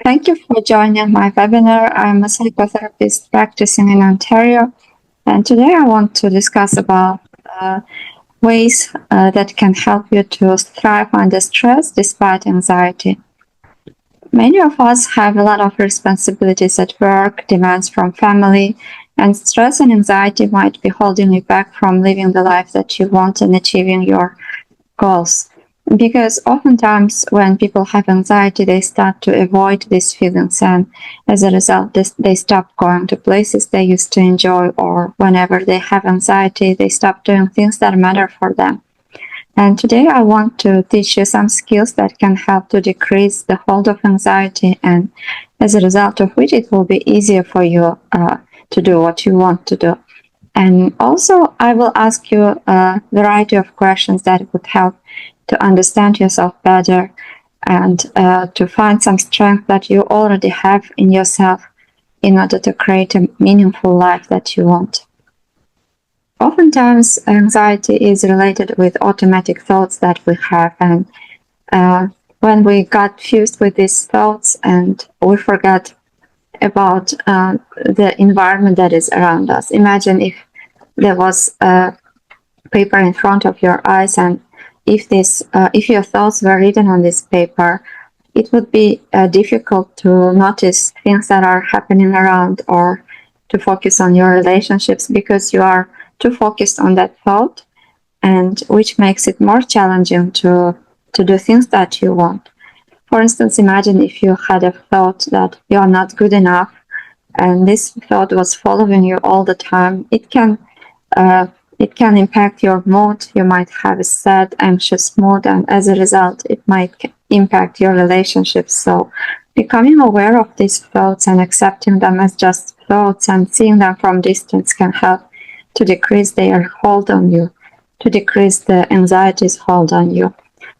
Thank you for joining my webinar. I'm a psychotherapist practicing in Ontario, and today I want to discuss about ways that can help you to thrive under stress despite anxiety. Many of us have a lot of responsibilities at work, demands from family, and stress and anxiety might be holding you back from living the life that you want and achieving your goals. Because oftentimes, when people have anxiety, they start to avoid these feelings, and as a result, they stop going to places they used to enjoy, or whenever they have anxiety, they stop doing things that matter for them. And today, I want to teach you some skills that can help to decrease the hold of anxiety, and as a result of which, it will be easier for you to do what you want to do. And also, I will ask you a variety of questions that would help to understand yourself better and to find some strength that you already have in yourself in order to create a meaningful life that you want. Oftentimes, anxiety is related with automatic thoughts that we have, and when we got fused with these thoughts and we forgot about the environment that is around us. Imagine if there was a paper in front of your eyes, and if your thoughts were written on this paper, it would be difficult to notice things that are happening around or to focus on your relationships because you are too focused on that thought, and which makes it more challenging to do things that you want. For instance, imagine if you had a thought that you are not good enough, and this thought was following you all the time. It can impact your mood. You might have a sad, anxious mood, and as a result, it might impact your relationships. So, becoming aware of these thoughts and accepting them as just thoughts and seeing them from distance can help to decrease their hold on you, to decrease the anxiety's hold on you.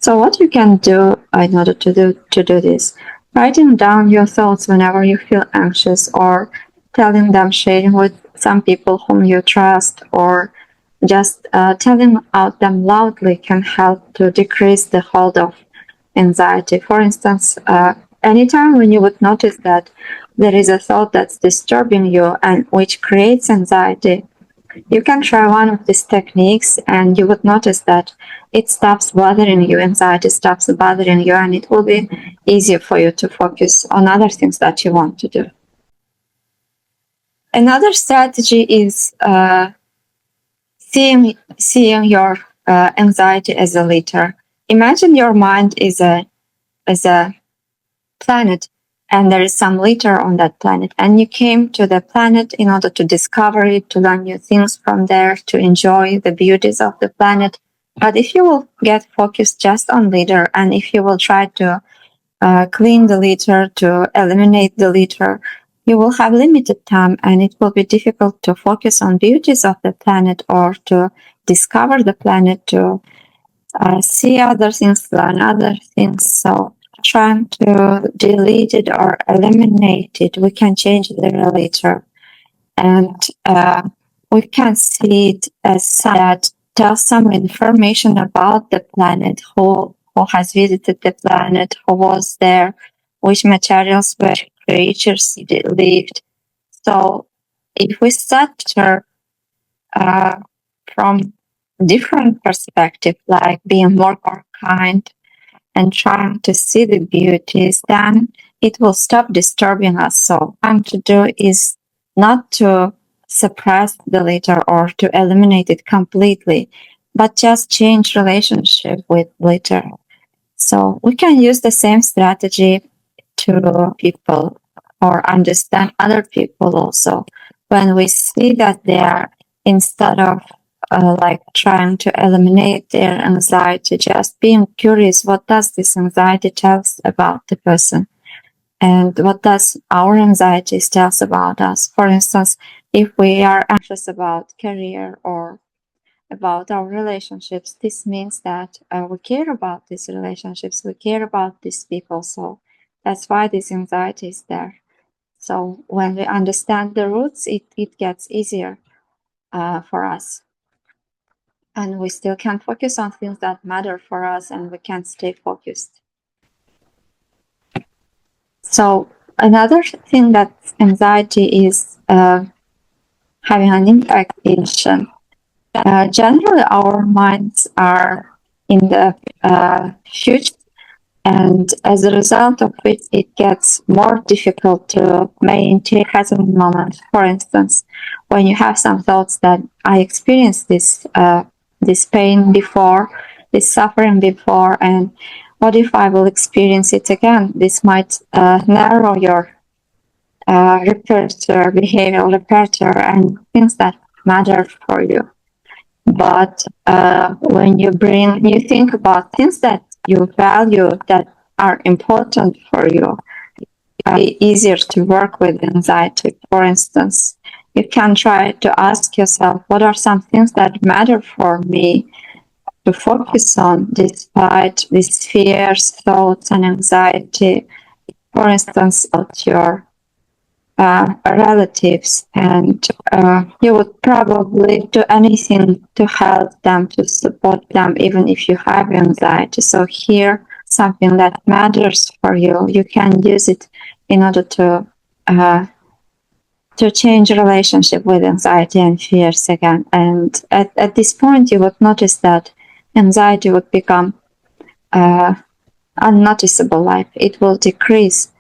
So, what you can do in order to do this, writing down your thoughts whenever you feel anxious, or telling them, sharing with some people whom you trust, or just telling out them loudly can help to decrease the hold of anxiety. For instance, anytime when you would notice that there is a thought that's disturbing you and which creates anxiety, you can try one of these techniques and you would notice that it stops bothering you, anxiety stops bothering you, and it will be easier for you to focus on other things that you want to do. Another strategy is seeing your anxiety as a leader. Imagine your mind is a planet, and there is some litter on that planet, and you came to the planet in order to discover it, to learn new things from there, to enjoy the beauties of the planet. But if you will get focused just on litter, and if you will try to clean the litter, to eliminate the litter, you will have limited time, and it will be difficult to focus on beauties of the planet or to discover the planet, to see other things, learn other things. So trying to delete it or eliminate it, we can change the later. And we can see it as that tells some information about the planet, who has visited the planet, who was there, which materials were creatures lived. So if we structure from different perspective, like being more kind and trying to see the beauties, then it will stop disturbing us. So what I'm to do is not to suppress the litter or to eliminate it completely, but just change relationship with litter. So we can use the same strategy to people or understand other people also. When we see that they are, instead of like trying to eliminate their anxiety, just being curious, what does this anxiety tell us about the person? And what does our anxiety tell us about us? For instance, if we are anxious about career or about our relationships, this means that we care about these relationships, we care about these people. So that's why this anxiety is there. So when we understand the roots, it gets easier for us. And we still can focus on things that matter for us, and we can stay focused. So another thing that anxiety is having an impact is generally our minds are in the future, and as a result of which it gets more difficult to maintain present moment. For instance, when you have some thoughts that I experienced this pain before, this suffering before, and what if I will experience it again? This might narrow your repertoire, behavioral repertoire, and things that matter for you. But when you think about things that you value that are important for you, it's easier to work with anxiety. For instance, you can try to ask yourself, what are some things that matter for me to focus on despite these fears, thoughts, and anxiety? For instance, about your relatives, and you would probably do anything to help them, to support them, even if you have anxiety. So here, something that matters for you, you can use it in order to change relationship with anxiety and fears again. And at this point, you would notice that anxiety would become unnoticeable, like it will decrease.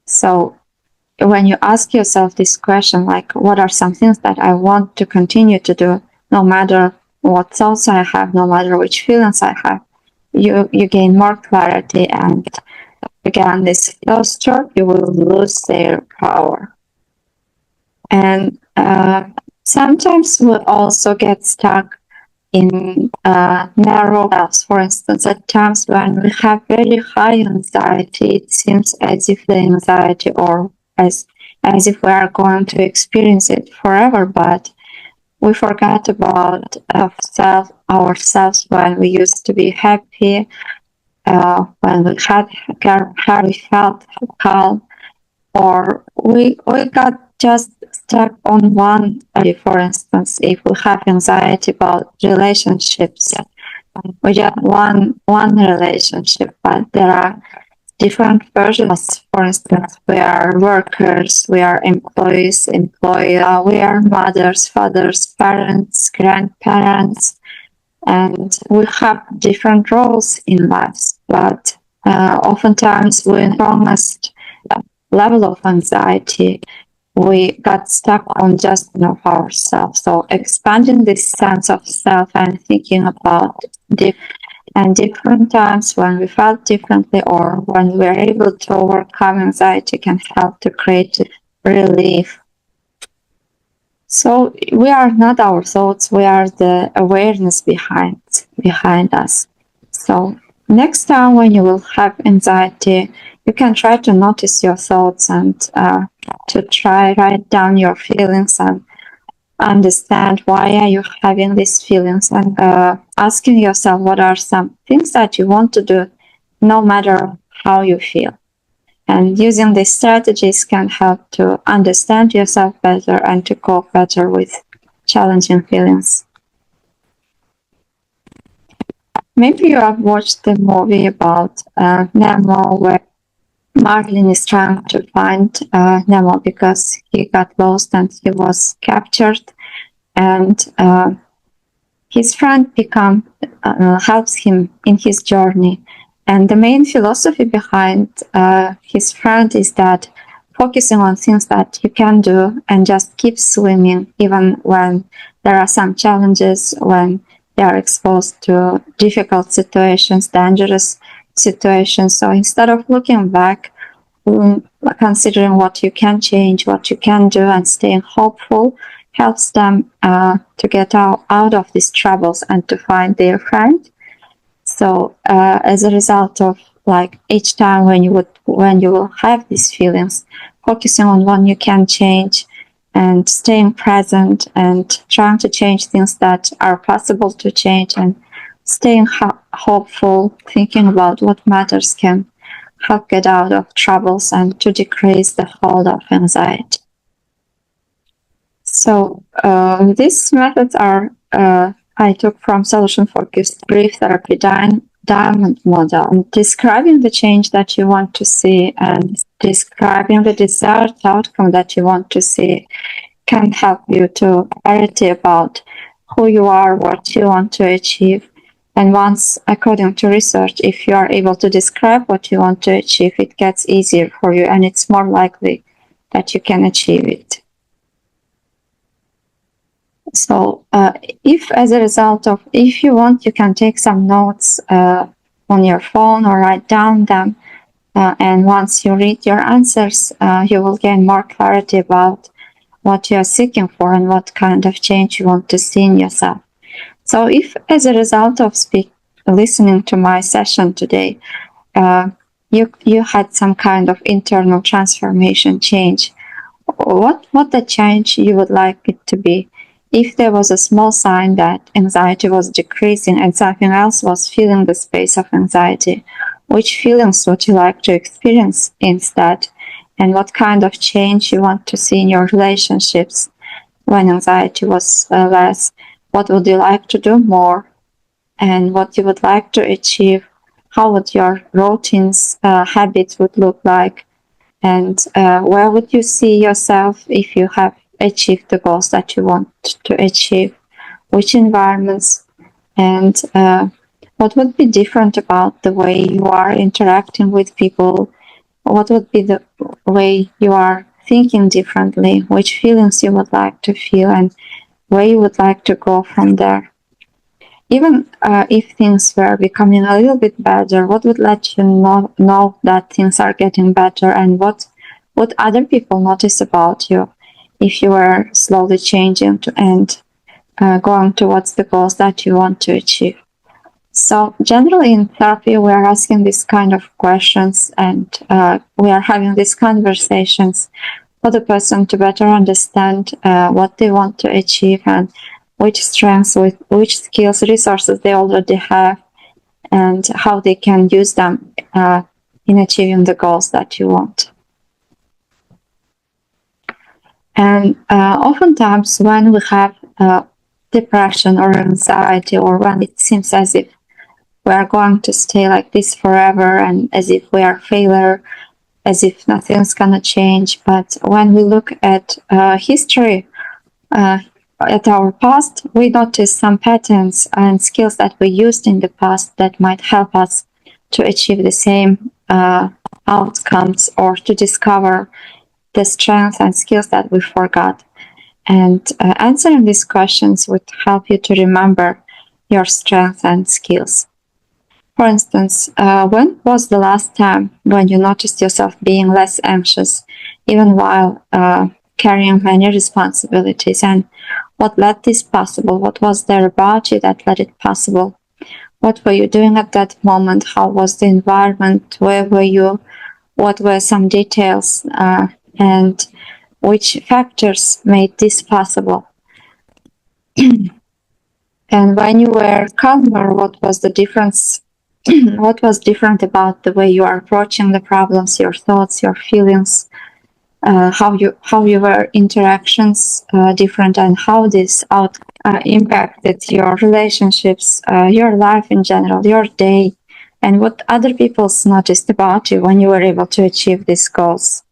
So when you ask yourself this question, like, what are some things that I want to continue to do, no matter what thoughts I have, no matter which feelings I have, you gain more clarity, and again, those thoughts, you will lose their power. And sometimes we also get stuck in narrow paths. For instance, at times when we have very high anxiety, it seems as if the anxiety, or as if we are going to experience it forever, but we forgot about ourselves when we used to be happy, when we hardly felt calm, or we got just stuck on one area. For instance, if we have anxiety about relationships, we just one relationship, but there are different versions. For instance, we are workers, we are employees, we are mothers, fathers, parents, grandparents, and we have different roles in lives. But oftentimes, when strongest level of anxiety, we got stuck on just ourselves. So expanding this sense of self and thinking about different times when we felt differently, or when we are able to overcome anxiety, can help to create relief. So we are not our thoughts, we are the awareness behind us. So next time when you will have anxiety, you can try to notice your thoughts, and to try write down your feelings and understand why are you having these feelings, and asking yourself what are some things that you want to do no matter how you feel. And using these strategies can help to understand yourself better and to cope better with challenging feelings. Maybe you have watched the movie about Nemo, where Marlin is trying to find Nemo because he got lost and he was captured, and his friend helps him in his journey. And the main philosophy behind his friend is that focusing on things that you can do and just keep swimming, even when there are some challenges, when they are exposed to difficult situations, dangerous situations. So instead of looking back, considering what you can change, what you can do, and staying hopeful, helps them to get out of these troubles and to find their friend. So as a result of, like, each time when you will have these feelings, focusing on what you can change and staying present and trying to change things that are possible to change, and staying hopeful, thinking about what matters, can help get out of troubles and to decrease the hold of anxiety. So these methods are I took from solution-focused grief therapy diamond model, describing the change that you want to see and describing the desired outcome that you want to see can help you to clarity about who you are, what you want to achieve. And once, according to research, if you are able to describe what you want to achieve, it gets easier for you and it's more likely that you can achieve it. So if as a result of, if you want, you can take some notes on your phone or write down them. And once you read your answers, you will gain more clarity about what you are seeking for and what kind of change you want to see in yourself. So if as a result of listening to my session today, you had some kind of internal transformation change, what the change you would like it to be? If there was a small sign that anxiety was decreasing and something else was filling the space of anxiety, which feelings would you like to experience instead? And what kind of change you want to see in your relationships when anxiety was less? What would you like to do more? And what you would like to achieve? How would your routines, habits would look like? And where would you see yourself if you have achieved the goals that you want to achieve? Which environments? And what would be different about the way you are interacting with people? What would be the way you are thinking differently? Which feelings you would like to feel and where you would like to go from there? Even if things were becoming a little bit better, what would let you know that things are getting better, and what would other people notice about you if you were slowly changing and going towards the goals that you want to achieve? So generally in therapy, we are asking these kind of questions and we are having these conversations for the person to better understand what they want to achieve and which strengths, with which skills, resources they already have, and how they can use them in achieving the goals that you want. And oftentimes when we have depression or anxiety, or when it seems as if we are going to stay like this forever and as if we are a failure, as if nothing's gonna change. But when we look at history, at our past, we notice some patterns and skills that we used in the past that might help us to achieve the same outcomes or to discover the strengths and skills that we forgot. And answering these questions would help you to remember your strengths and skills. For instance, when was the last time when you noticed yourself being less anxious, even while carrying many responsibilities? And what led this possible? What was there about you that led it possible? What were you doing at that moment? How was the environment? Where were you? What were some details? And which factors made this possible? And when you were calmer, what was the difference? What was different about the way you are approaching the problems, your thoughts, your feelings, how you were interactions different, and how this impacted your relationships, your life in general, your day, and what other people noticed about you when you were able to achieve these goals.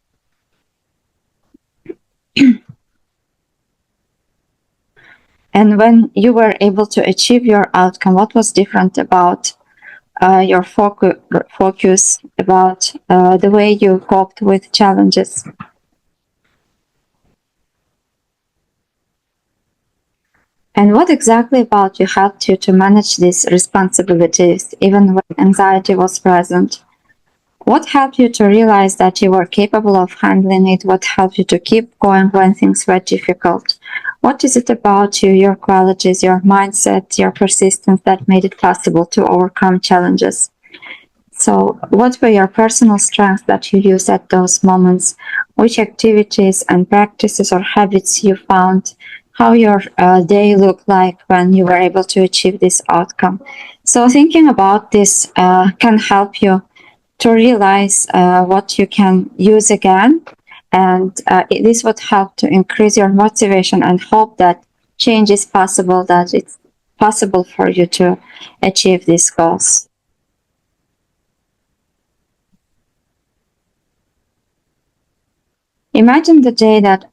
And when you were able to achieve your outcome, what was different about your focus, about the way you coped with challenges? And what exactly about you helped you to manage these responsibilities even when anxiety was present? What helped you to realize that you were capable of handling it? What helped you to keep going when things were difficult? What is it about you, your qualities, your mindset, your persistence that made it possible to overcome challenges? So, what were your personal strengths that you used at those moments? Which activities and practices or habits you found? How your day looked like when you were able to achieve this outcome? So, thinking about this can help you to realize what you can use again, and this would help to increase your motivation and hope that change is possible, that it's possible for you to achieve these goals. Imagine the day that,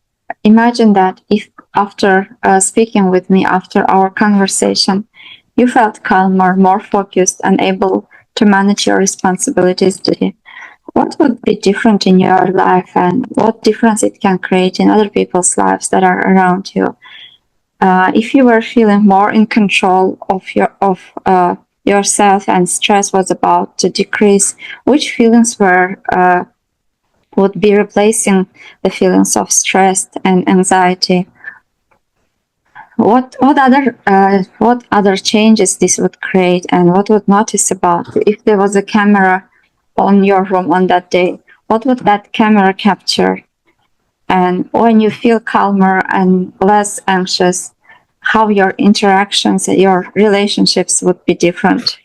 imagine that if after speaking with me after our conversation, you felt calmer, more focused, and able to manage your responsibilities today. What would be different in your life, and what difference it can create in other people's lives that are around you? If you were feeling more in control of yourself and stress was about to decrease, which feelings were would be replacing the feelings of stress and anxiety? What other changes this would create, and what would notice about if there was a camera on your room on that day? What would that camera capture? And when you feel calmer and less anxious, how your interactions, your relationships would be different.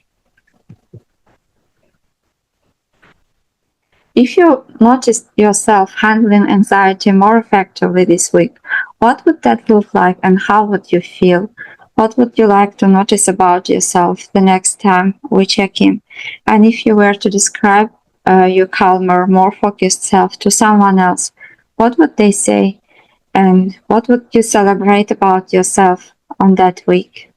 If you noticed yourself handling anxiety more effectively this week, what would that look like and how would you feel? What would you like to notice about yourself the next time we check in? And if you were to describe your calmer, more focused self to someone else, what would they say? And what would you celebrate about yourself on that week?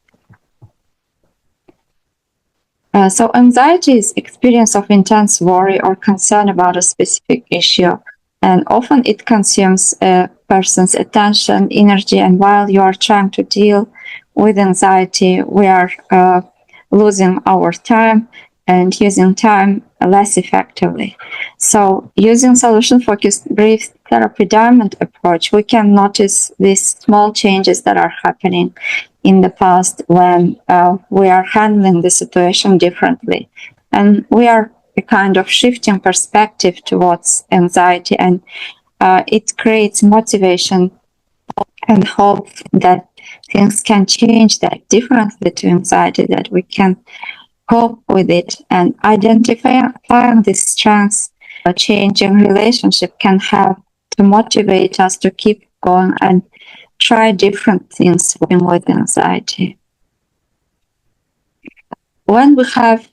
So anxiety is experience of intense worry or concern about a specific issue, and often it consumes a person's attention, energy, and while you are trying to deal with anxiety, we are losing our time and using time less effectively. So using solution-focused brief therapy diamond approach, we can notice these small changes that are happening in the past when we are handling the situation differently. And we are a kind of shifting perspective towards anxiety, and it creates motivation and hope that things can change that differently to anxiety, that we can cope with it, and identifying these strengths a changing relationship can have to motivate us to keep going and try different things with anxiety. When we have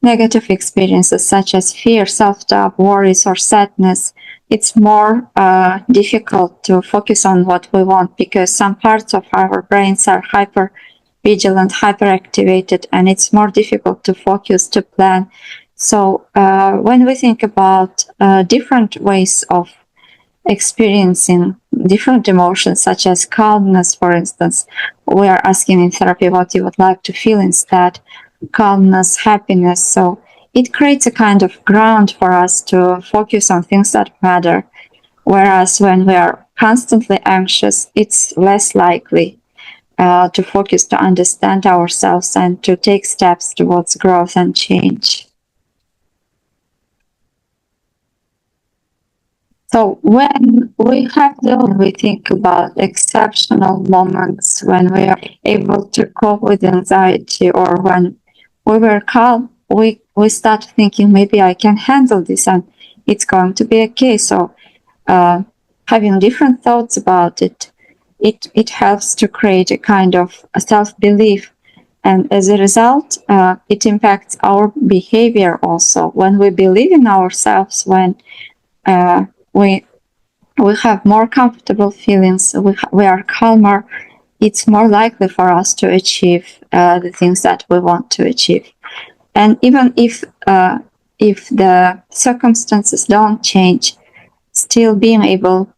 negative experiences such as fear, self-doubt, worries, or sadness, it's more difficult to focus on what we want because some parts of our brains are hyper vigilant, hyperactivated, and it's more difficult to focus, to plan. So when we think about different ways of experiencing different emotions, such as calmness, for instance, we are asking in therapy what you would like to feel instead, calmness, happiness. So it creates a kind of ground for us to focus on things that matter. Whereas when we are constantly anxious, it's less likely to focus, to understand ourselves, and to take steps towards growth and change. So when we have when we think about exceptional moments when we are able to cope with anxiety or when we were calm, we start thinking maybe I can handle this and it's going to be okay. So having different thoughts about it, it helps to create a kind of a self-belief. And as a result, it impacts our behavior also. When we believe in ourselves, when uh, we we have more comfortable feelings, we are calmer, it's more likely for us to achieve the things that we want to achieve. And even if the circumstances don't change, still being able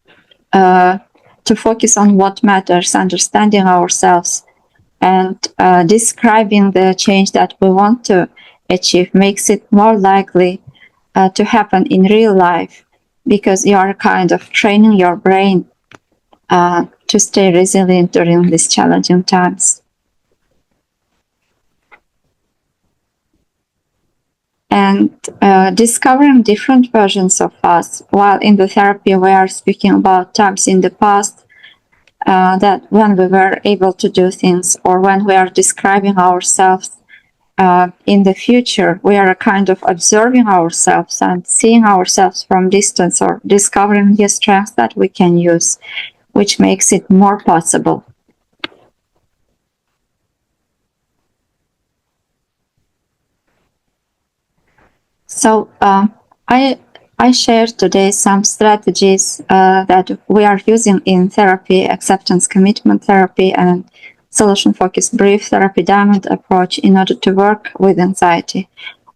to focus on what matters, understanding ourselves, and describing the change that we want to achieve makes it more likely to happen in real life because you are kind of training your brain to stay resilient during these challenging times. And discovering different versions of us. While in the therapy we are speaking about times in the past that when we were able to do things, or when we are describing ourselves in the future, we are kind of observing ourselves and seeing ourselves from distance, or discovering new strengths that we can use, which makes it more possible. So I I shared today some strategies that we are using in therapy, acceptance commitment therapy, and solution-focused brief therapy diamond approach in order to work with anxiety.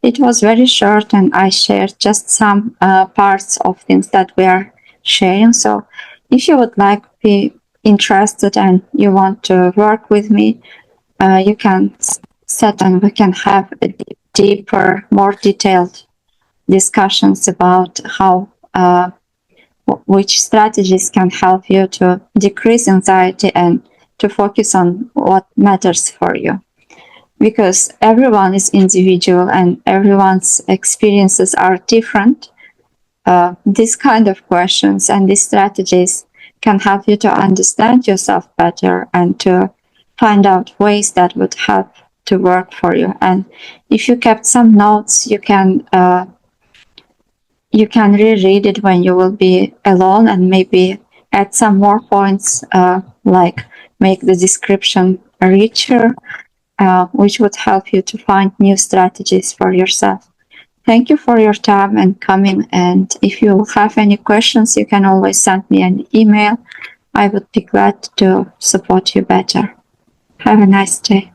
It was very short, and I shared just some parts of things that we are sharing. So if you would like to be interested and you want to work with me, you can set and we can have a deeper, more detailed discussions about how which strategies can help you to decrease anxiety and to focus on what matters for you. Because everyone is individual and everyone's experiences are different, these kind of questions and these strategies can help you to understand yourself better and to find out ways that would help to work for you. And if you kept some notes, you can reread it when you will be alone and maybe add some more points, like make the description richer, which would help you to find new strategies for yourself. Thank you for your time and coming. And if you have any questions, you can always send me an email. I would be glad to support you better. Have a nice day.